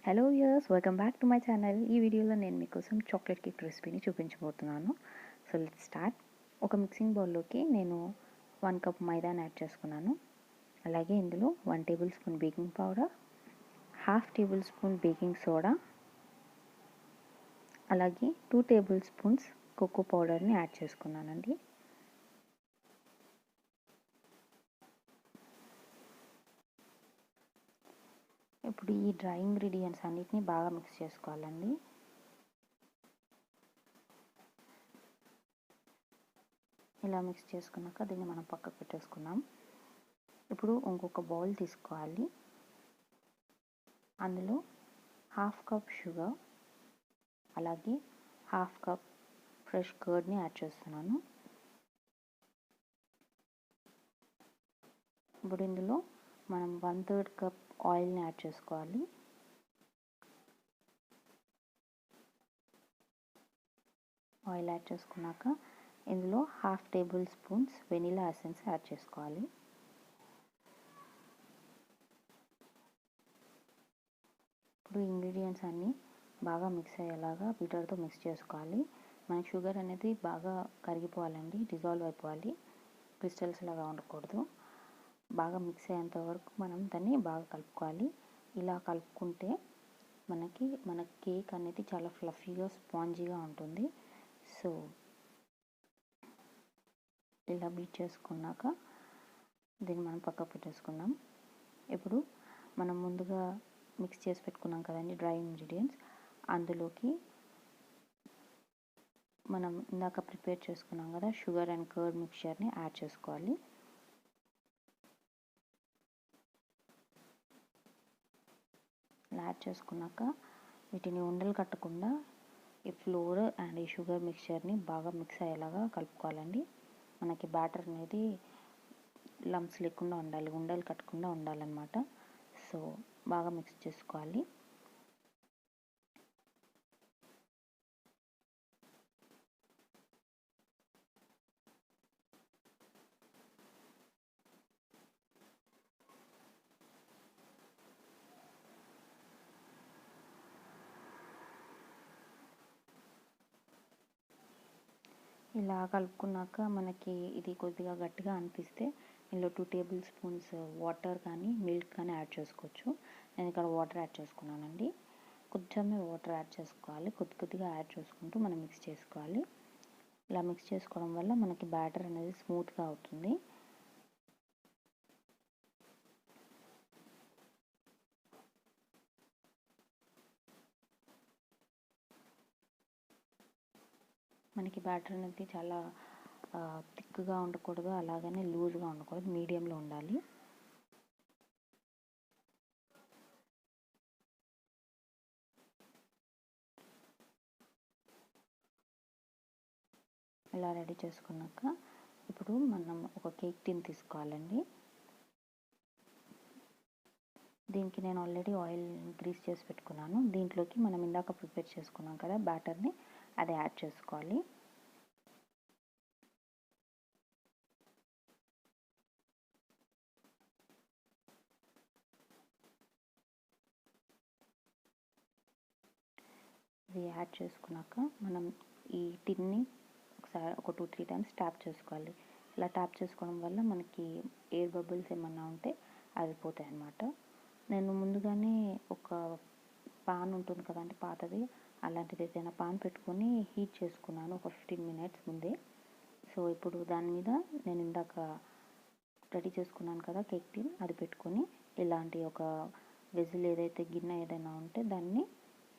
Hello viewers, welcome back to my channel. ఈ వీడియోలో నేను మీకోసం చాక్లెట్ కేక్ రెసిపీని చూపించబోతున్నాను. So let's start. ఒక మిక్సింగ్ బౌల్లోకి నేను 1 కప్ మైదాని యాడ్ చేసుకున్నాను. అలాగే ఇందులో 1 table spoon baking powder, half table spoon baking soda, అలాగే 2 టేబుల్ స్పూన్స్ కోకో పౌడర్ని యాడ్ చేసుకున్నానండి. ఇప్పుడు ఈ డ్రై ఇంగ్రీడియంట్స్ అన్నిటిని బాగా మిక్స్ చేసుకోవాలండి. ఇలా మిక్స్ చేసుకున్నాక దీన్ని మనం పక్కకు పెట్టేసుకున్నాం. ఇప్పుడు ఇంకొక బౌల్ తీసుకోవాలి. అందులో హాఫ్ కప్ షుగర్, అలాగే హాఫ్ కప్ ఫ్రెష్ కర్డ్ని యాడ్ చేస్తున్నాను. ఇప్పుడు ఇందులో మనం 1/3 కప్ ఆయిల్ని యాడ్ చేసుకోవాలి. ఆయిల్ యాడ్ చేసుకున్నాక ఇందులో half table spoons vanilla essence add చేసుకోవాలి. ఇప్పుడు ఇంగ్రీడియంట్స్ అన్నీ బాగా మిక్స్ అయ్యేలాగా బీటర్తో మిక్స్ చేసుకోవాలి. మనకి షుగర్ అనేది బాగా కరిగిపోవాలండి, డిజాల్వ్ అయిపోవాలి, క్రిస్టల్స్ లాగా ఉండకూడదు. బాగా మిక్స్ అయ్యేంత వరకు మనం దాన్ని బాగా కలుపుకోవాలి. ఇలా కలుపుకుంటే మన కేక్ అనేది చాలా ఫ్లఫీగా, స్పాంజీగా ఉంటుంది. సో ఇలా బీట్ చేసుకున్నాక దీన్ని మనం పక్కకు పెట్టేసుకుందాం. ఇప్పుడు మనం ముందుగా మిక్స్ చేసి పెట్టుకున్నాం కదండి డ్రై ఇంగ్రీడియంట్స్, అందులోకి మనం ఇందాక ప్రిపేర్ చేసుకున్నాం కదా షుగర్ అండ్ కర్డ్ మిక్చర్ని యాడ్ చేసుకోవాలి. యాడ్ చేసుకున్నాక వీటిని ఉండలు కట్టకుండా ఈ ఫ్లోర్ అండ్ ఈ షుగర్ మిక్చర్ని బాగా మిక్స్ అయ్యేలాగా కలుపుకోవాలండి. మనకి బ్యాటర్ అనేది లంప్స్ లేకుండా ఉండాలి, ఉండలు కట్టకుండా ఉండాలన్నమాట. సో బాగా మిక్స్ చేసుకోవాలి. ఇలా కలుపుకున్నాక మనకి ఇది కొద్దిగా గట్టిగా అనిపిస్తే ఇందులో 2 టేబుల్ స్పూన్స్ వాటర్ కానీ మిల్క్ కానీ యాడ్ చేసుకోవచ్చు. నేను ఇక్కడ వాటర్ యాడ్ చేసుకున్నానండి. కొంచెమే వాటర్ యాడ్ చేసుకోవాలి, కొద్దిగా యాడ్ చేసుకుంటూ మనం మిక్స్ చేసుకోవాలి. ఇలా మిక్స్ చేసుకోవడం వల్ల మనకి బ్యాటర్ అనేది స్మూత్గా అవుతుంది. మనకి బ్యాటర్ అనేది చాలా థిక్గా ఉండకూడదు, అలాగనే లూజ్గా ఉండకూడదు, మీడియంలో ఉండాలి. ఇలా రెడీ చేసుకున్నాక ఇప్పుడు మనం ఒక కేక్ టిన్ తీసుకోవాలండి. దీనికి నేను ఆల్రెడీ ఆయిల్ గ్రీస్ చేసి పెట్టుకున్నాను. దీంట్లోకి మనం ఇందాక ప్రిపేర్ చేసుకున్నాం కదా బ్యాటర్ని, అది యాడ్ చేసుకోవాలి. ఇది యాడ్ చేసుకున్నాక మనం ఈ టిన్ని ఒకసారి ఒక 2-3 టైమ్స్ ట్యాప్ చేసుకోవాలి. ఇలా ట్యాప్ చేసుకోవడం వల్ల మనకి ఎయిర్ బబుల్స్ ఏమన్నా ఉంటే అవి పోతాయి అన్నమాట. నేను ముందుగానే ఒక పాన్ ఉంటుంది కదండి పాతది, అలాంటిది ఏదైనా పాన్ పెట్టుకొని హీట్ చేసుకున్నాను ఒక 15 మినిట్స్ ముందే. సో ఇప్పుడు దాని మీద నేను ఇందాక రెడీ చేసుకున్నాను కదా కేక్ టిన్, అది పెట్టుకొని ఇలాంటి ఒక వెజిల్ ఏదైతే గిన్నె ఏదైనా ఉంటే దాన్ని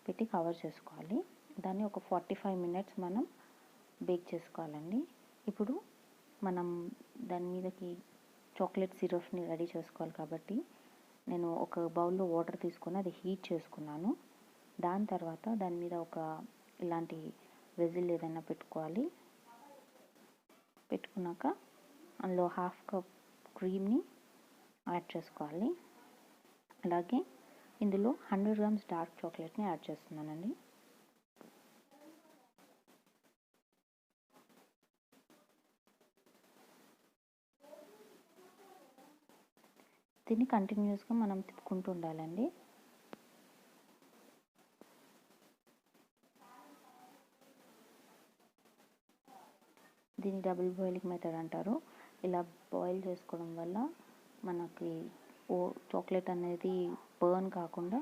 పెట్టి కవర్ చేసుకోవాలి. దాన్ని ఒక 45 మినిట్స్ మనం బేక్ చేసుకోవాలండి. ఇప్పుడు మనం దాని మీదకి చాక్లెట్ సిరప్ని రెడీ చేసుకోవాలి కాబట్టి నేను ఒక బౌల్లో వాటర్ తీసుకొని అది హీట్ చేసుకున్నాను. దాని తర్వాత దాని మీద ఒక ఇలాంటి వెజిల్ ఏదైనా పెట్టుకోవాలి. పెట్టుకున్నాక అందులో హాఫ్ కప్ క్రీమ్ని యాడ్ చేసుకోవాలి. అలాగే ఇందులో 100 గ్రామ్స్ డార్క్ చాక్లెట్ని యాడ్ చేస్తున్నానండి. దీన్ని కంటిన్యూస్గా మనం తిప్పుకుంటూ ఉండాలండి. దీన్ని డబుల్ బాయిలింగ్ మెథడ్ అంటారు. ఇలా బాయిల్ చేసుకోవడం వల్ల మనకి చాక్లెట్ అనేది బర్న్ కాకుండా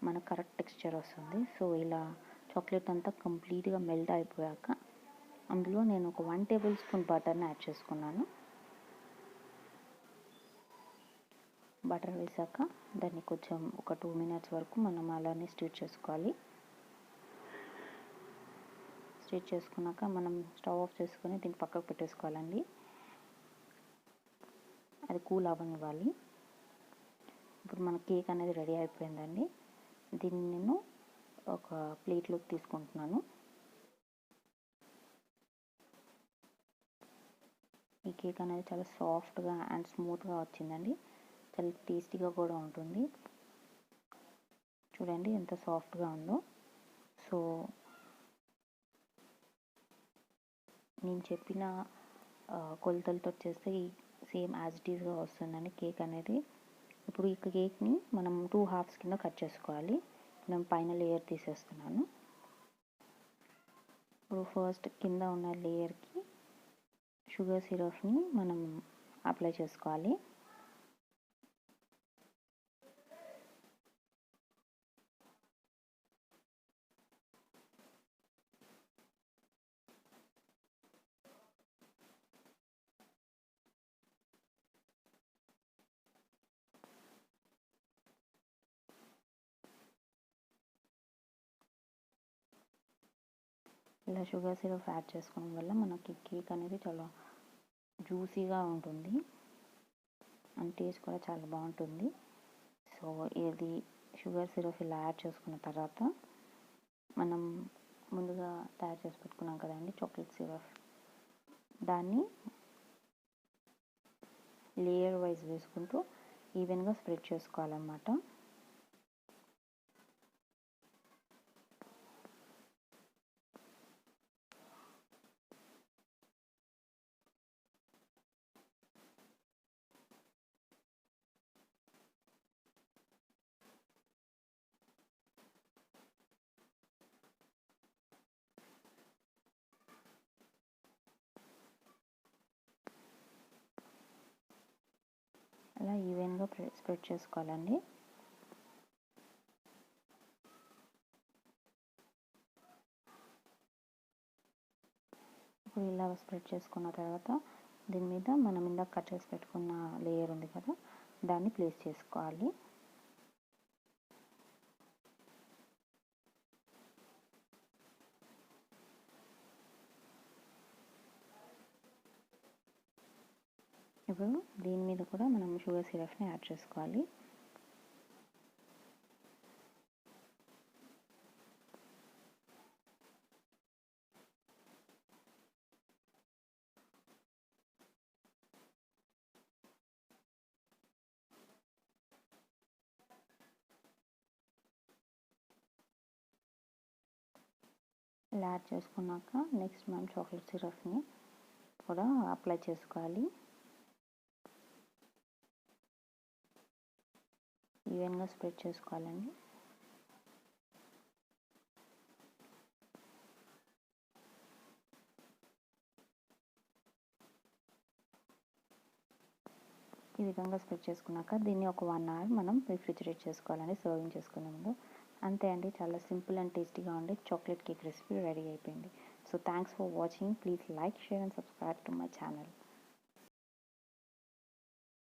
మనకు కరెక్ట్ టెక్స్చర్ వస్తుంది. సో ఇలా చాక్లెట్ అంతా కంప్లీట్గా మెల్ట్ అయిపోయాక అందులో నేను ఒక 1 టేబుల్ స్పూన్ బటర్ని యాడ్ చేసుకున్నాను. బటర్ వేసాక దాన్ని కొంచెం ఒక 2 మినిట్స్ వరకు మనం అలానే స్టీర్ చేసుకోవాలి. స్టీర్ చేసుకున్నాక మనం స్టవ్ ఆఫ్ చేసుకొని దీన్ని పక్కకు పెట్టేసుకోవాలండి. అది కూల్ అవ్వనివ్వాలి. ఇప్పుడు మన కేక్ అనేది రెడీ అయిపోయిందండి. దీన్ని నేను ఒక ప్లేట్లోకి తీసుకుంటున్నాను. ఈ కేక్ అనేది చాలా సాఫ్ట్గా అండ్ స్మూత్గా వచ్చిందండి. చాలా టేస్టీగా కూడా ఉంటుంది. చూడండి ఎంత సాఫ్ట్గా ఉందో. సో నేను చెప్పిన కొలతలతో చేస్తే సేమ్ యాజ్ ఇట్ ఈస్గా వస్తుందండి కేక్ అనేది. ఇప్పుడు ఈ కేక్ని మనం 2 హాఫ్స్ కింద కట్ చేసుకోవాలి. నేను పైన లేయర్ తీసేస్తున్నాను. ఇప్పుడు ఫస్ట్ కింద ఉన్న లేయర్కి షుగర్ సిరప్ని మనం అప్లై చేసుకోవాలి. ఇలా షుగర్ సిరప్ యాడ్ చేసుకోవడం వల్ల మనకి కేక్ అనేది చాలా జ్యూసీగా ఉంటుంది అండ్ టేస్ట్ కూడా చాలా బాగుంటుంది. సో ఇది షుగర్ సిరప్ ఇలా యాడ్ చేసుకున్న తర్వాత మనం ముందుగా తయారు చేసి పెట్టుకున్నాం కదండి చాక్లెట్ సిరప్, దాన్ని లేయర్ వైజ్ వేసుకుంటూ ఈవెన్గా స్ప్రెడ్ చేసుకోవాలన్నమాట. అలా ఈవెన్గా స్ప్రెడ్ చేసుకోవాలండి. ఇప్పుడు ఇలా స్ప్రెడ్ చేసుకున్న తర్వాత దీని మీద మనం ఇందాక కట్ చేసి పెట్టుకున్న లేయర్ ఉంది కదా, దాన్ని ప్లేస్ చేసుకోవాలి. ఇప్పుడు దీని మీద కూడా మనం షుగర్ సిరప్ని యాడ్ చేసుకోవాలి. ఇలా యాడ్ చేసుకున్నాక నెక్స్ట్ మనం చాక్లెట్ సిరప్ని కూడా అప్లై చేసుకోవాలి. ఈవెన్గా స్ప్రెడ్ చేసుకోవాలండి. ఈ విధంగా స్ప్రెడ్ చేసుకున్నాక దీన్ని ఒక 1 అవర్ మనం రిఫ్రిజిరేట్ చేసుకోవాలండి సర్వింగ్ చేసుకునే ముందు. అంతే అండి, చాలా సింపుల్ అండ్ టేస్టీగా ఉండే చాక్లెట్ కేక్ రెసిపీ రెడీ అయిపోయింది. So thanks for watching. Please like, share and subscribe to my channel.